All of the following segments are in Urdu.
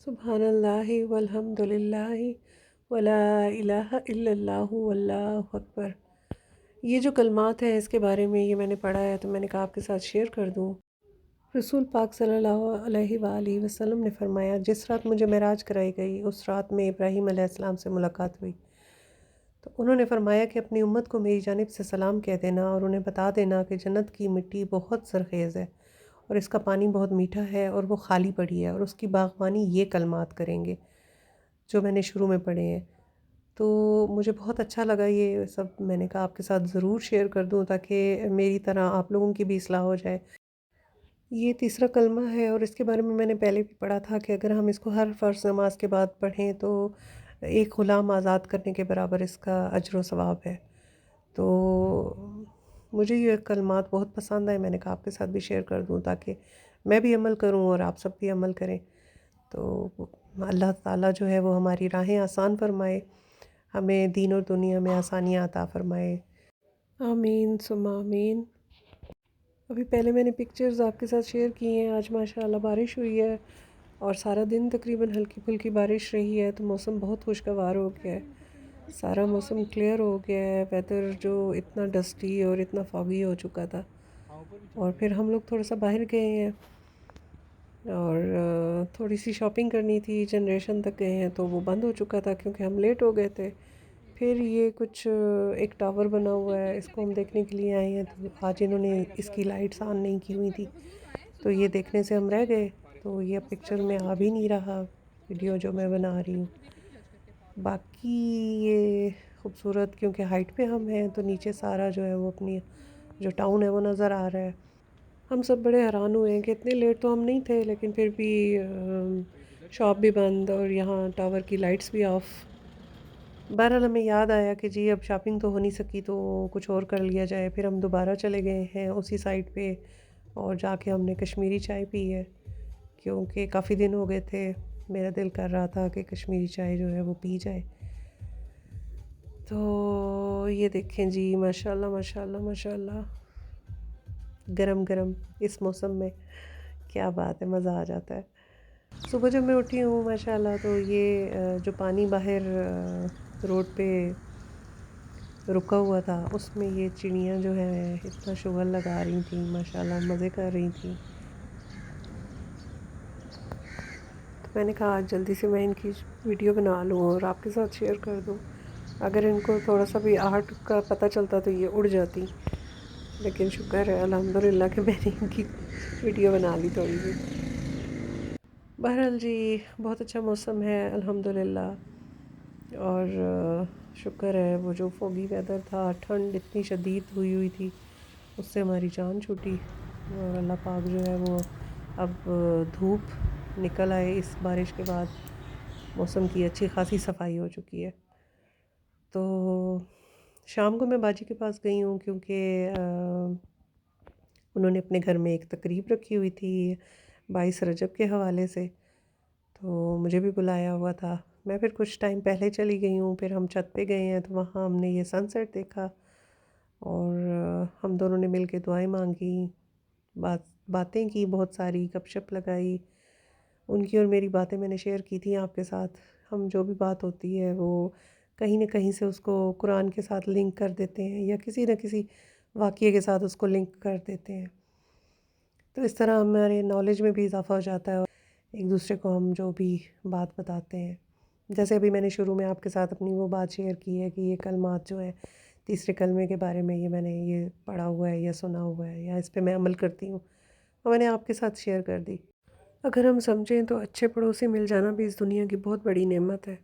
سبحان اللہ والحمد للہ ولا الہ الا اللہ واللہ اکبر۔ یہ جو کلمات ہیں اس کے بارے میں یہ میں نے پڑھا ہے تو میں نے کہا آپ کے ساتھ شیئر کر دوں۔ رسول پاک صلی اللہ علیہ وآلہ وسلم نے فرمایا، جس رات مجھے معراج کرائی گئی اس رات میں ابراہیم علیہ السلام سے ملاقات ہوئی، تو انہوں نے فرمایا کہ اپنی امت کو میری جانب سے سلام کہہ دینا اور انہیں بتا دینا کہ جنت کی مٹی بہت زرخیز ہے اور اس کا پانی بہت میٹھا ہے اور وہ خالی پڑی ہے، اور اس کی باغبانی یہ کلمات کریں گے جو میں نے شروع میں پڑھے ہیں۔ تو مجھے بہت اچھا لگا یہ سب، میں نے کہا آپ کے ساتھ ضرور شیئر کر دوں تاکہ میری طرح آپ لوگوں کی بھی اصلاح ہو جائے۔ یہ تیسرا کلمہ ہے اور اس کے بارے میں نے پہلے بھی پڑھا تھا کہ اگر ہم اس کو ہر فرض نماز کے بعد پڑھیں تو ایک غلام آزاد کرنے کے برابر اس کا اجر و ثواب ہے۔ تو مجھے یہ کلمات بہت پسند آئے، میں نے کہا آپ کے ساتھ بھی شیئر کر دوں تاکہ میں بھی عمل کروں اور آپ سب بھی عمل کریں۔ تو اللہ تعالیٰ جو ہے وہ ہماری راہیں آسان فرمائے، ہمیں دین اور دنیا میں آسانیاں عطا فرمائے، آمین ثم آمین۔ ابھی پہلے میں نے پکچرز آپ کے ساتھ شیئر کی ہیں۔ آج ماشاءاللہ بارش ہوئی ہے اور سارا دن تقریباً ہلکی پھلکی بارش رہی ہے، تو موسم بہت خوشگوار ہو گیا ہے، سارا موسم کلیئر ہو گیا ہے۔ ویدر جو اتنا ڈسٹی اور اتنا فاگی ہو چکا تھا، اور پھر ہم لوگ تھوڑا سا باہر گئے ہیں اور تھوڑی سی شاپنگ کرنی تھی، جنریشن تک گئے ہیں تو وہ بند ہو چکا تھا کیونکہ ہم لیٹ ہو گئے تھے۔ پھر یہ کچھ ایک ٹاور بنا ہوا ہے، اس کو ہم دیکھنے کے لیے آئے ہیں، تو آج انہوں نے اس کی لائٹس آن نہیں کی ہوئی تھی تو یہ دیکھنے سے ہم رہ گئے، تو یہ پکچر میں آ بھی نہیں رہا ویڈیو جو میں بنا رہی ہوں۔ باقی یہ خوبصورت، کیونکہ ہائٹ پہ ہم ہیں تو نیچے سارا جو ہے وہ اپنی جو ٹاؤن ہے وہ نظر آ رہا ہے۔ ہم سب بڑے حیران ہوئے ہیں کہ اتنے لیٹ تو ہم نہیں تھے، لیکن پھر بھی شاپ بھی بند اور یہاں ٹاور کی لائٹس بھی آف۔ بہرحال ہمیں یاد آیا کہ جی اب شاپنگ تو ہو نہیں سکی تو کچھ اور کر لیا جائے، پھر ہم دوبارہ چلے گئے ہیں اسی سائٹ پہ اور جا کے ہم نے کشمیری چائے پی ہے، کیونکہ کافی دن ہو گئے تھے، میرا دل کر رہا تھا کہ کشمیری چائے جو ہے وہ پی جائے۔ تو یہ دیکھیں جی، ماشاءاللہ ماشاءاللہ ماشاءاللہ، گرم گرم اس موسم میں کیا بات ہے، مزہ آ جاتا ہے۔ صبح جب میں اٹھی ہوں ماشاءاللہ تو یہ جو پانی باہر روڈ پہ رکا ہوا تھا اس میں یہ چڑیاں جو ہیں اتنا شغل لگا رہی تھیں، ماشاءاللہ مزے کر رہی تھیں، تو میں نے کہا آج جلدی سے میں ان کی ویڈیو بنا لوں اور آپ کے ساتھ شیئر کر دوں۔ اگر ان کو تھوڑا سا بھی آہٹ کا پتہ چلتا تو یہ اڑ جاتی، لیکن شکر ہے الحمدللہ کہ میں نے ان کی ویڈیو بنا لی تھوڑی سی۔ بہرحال جی بہت اچھا موسم ہے الحمدللہ، اور شکر ہے وہ جو فوگی ویدر تھا، ٹھنڈ اتنی شدید ہوئی تھی، اس سے ہماری جان چھوٹی، اور اللہ پاک جو ہے وہ اب دھوپ نکل آئے، اس بارش کے بعد موسم کی اچھی خاصی صفائی ہو چکی ہے۔ تو شام کو میں باجی کے پاس گئی ہوں کیونکہ انہوں نے اپنے گھر میں ایک تقریب رکھی ہوئی تھی 22 رجب کے حوالے سے، تو مجھے بھی بلایا ہوا تھا۔ میں پھر کچھ ٹائم پہلے چلی گئی ہوں، پھر ہم چھت پہ گئے ہیں تو وہاں ہم نے یہ سن سیٹ دیکھا اور ہم دونوں نے مل کے دعائیں مانگی، باتیں کی، بہت ساری گپ شپ لگائی۔ ان کی اور میری باتیں میں نے شیئر کی تھیں آپ کے ساتھ۔ ہم جو بھی بات ہوتی ہے وہ کہیں نہ کہیں سے اس کو قرآن کے ساتھ لنک کر دیتے ہیں یا کسی نہ کسی واقعے کے ساتھ اس کو لنک کر دیتے ہیں، تو اس طرح ہمارے نالج میں بھی اضافہ ہو جاتا ہے اور ایک دوسرے کو ہم جو بھی بات بتاتے ہیں، جیسے ابھی میں نے شروع میں آپ کے ساتھ اپنی وہ بات شیئر کی ہے کہ یہ کلمات جو ہیں تیسرے کلمے کے بارے میں، یہ میں نے یہ پڑھا ہوا ہے یا سنا ہوا ہے یا اس پہ میں عمل کرتی ہوں، اور میں نے آپ کے ساتھ شیئر کر دی۔ اگر ہم سمجھیں تو اچھے پڑوسی مل جانا بھی اس دنیا کی بہت بڑی نعمت ہے۔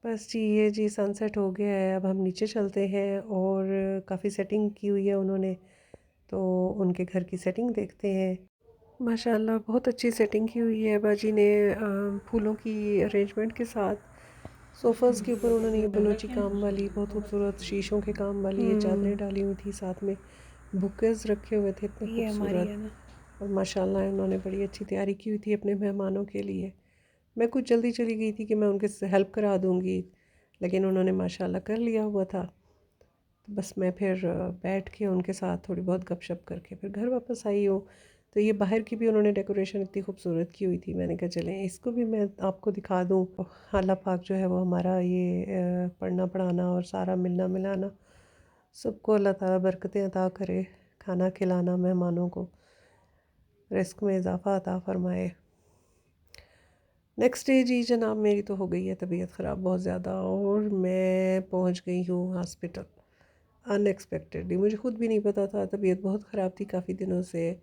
بس جی یہ جی سن سیٹ ہو گیا ہے، اب ہم نیچے چلتے ہیں اور کافی سیٹنگ کی ہوئی ہے انہوں نے، تو ان کے گھر کی سیٹنگ دیکھتے ہیں۔ ماشاءاللہ بہت اچھی سیٹنگ کی ہوئی ہے باجی نے، پھولوں کی ارینجمنٹ کے ساتھ صوفاز کے اوپر انہوں نے یہ بلوچی کام والی بہت خوبصورت شیشوں کے کام والی یہ چادریں ڈالی ہوئی تھی، ساتھ میں بکیز رکھے ہوئے تھے اتنے خوبصورت، اور ماشاءاللہ انہوں نے بڑی اچھی تیاری کی ہوئی تھی اپنے مہمانوں کے لیے۔ میں کچھ جلدی چلی گئی تھی کہ میں ان کے ہیلپ کرا دوں گی، لیکن انہوں نے ماشاءاللہ کر لیا ہوا تھا، تو بس میں پھر بیٹھ کے ان کے ساتھ تھوڑی بہت گپ شپ کر کے پھر گھر واپس آئی ہوں۔ تو یہ باہر کی بھی انہوں نے ڈیکوریشن اتنی خوبصورت کی ہوئی تھی، میں نے کہا چلیں اس کو بھی میں آپ کو دکھا دوں. اللہ پاک جو ہے وہ ہمارا یہ پڑھنا پڑھانا اور سارا ملنا ملانا سب کو اللہ تعالیٰ برکتیں عطا کرے، کھانا کھلانا مہمانوں کو رزق میں اضافہ عطا فرمائے. نیکسٹ ڈے جی جناب میری تو ہو گئی ہے طبیعت خراب بہت زیادہ، اور میں پہنچ گئی ہوں ہاسپٹل ان ایکسپیکٹڈلی. مجھے خود بھی نہیں پتا تھا، طبیعت بہت خراب تھی کافی دنوں سے،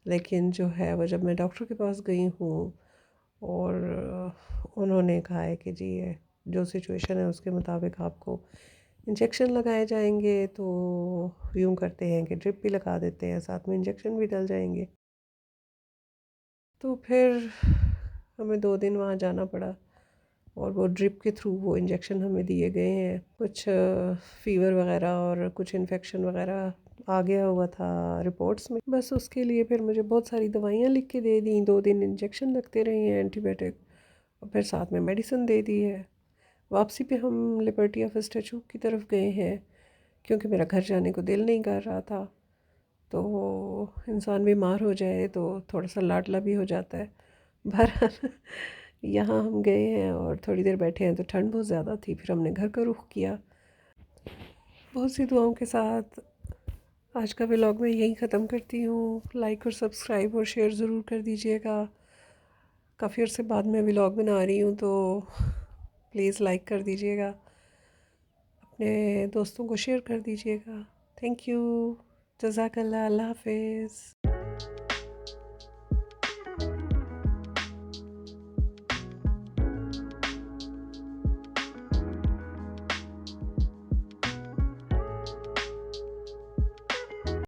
لیکن جو ہے وہ جب میں ڈاکٹر کے پاس گئی ہوں اور انہوں نے کہا ہے کہ جی جو سچویشن ہے اس کے مطابق آپ کو انجیکشن لگائے جائیں گے، تو یوں کرتے ہیں کہ ڈرپ بھی لگا دیتے ہیں ساتھ میں انجیکشن بھی ڈل جائیں گے. تو پھر ہمیں 2 دن وہاں جانا پڑا، اور وہ ڈرپ کے تھرو وہ انجیکشن ہمیں دیے گئے ہیں. کچھ فیور وغیرہ اور کچھ انفیکشن وغیرہ آ گیا ہوا تھا رپورٹس میں، بس اس کے لیے پھر مجھے بہت ساری دوائیاں لکھ کے دے دیں. 2 دن انجیکشن لگتے رہے ہیں اینٹی بائیوٹک، اور پھر ساتھ میں میڈیسن دے دی ہے. واپسی پہ ہم لبرٹی آف اسٹیچو کی طرف گئے ہیں کیونکہ میرا گھر جانے کو دل نہیں کر رہا تھا. تو انسان بیمار ہو جائے تو تھوڑا سا لاڈلا بھی ہو جاتا ہے. بہرحال یہاں ہم گئے ہیں اور تھوڑی دیر بیٹھے ہیں تو ٹھنڈ بہت زیادہ تھی، پھر ہم نے گھر کا رخ کیا. بہت سی دعاؤں کے ساتھ آج کا ولاگ میں یہی ختم کرتی ہوں. لائک اور سبسکرائب اور شیئر ضرور کر دیجیے گا. کافی عرصے بعد میں ولاگ بنا رہی ہوں تو پلیز لائک کر دیجیے گا، اپنے دوستوں کو شیئر کر دیجیے گا. تھینک یو، جزاک اللہ. اللہ حافظ.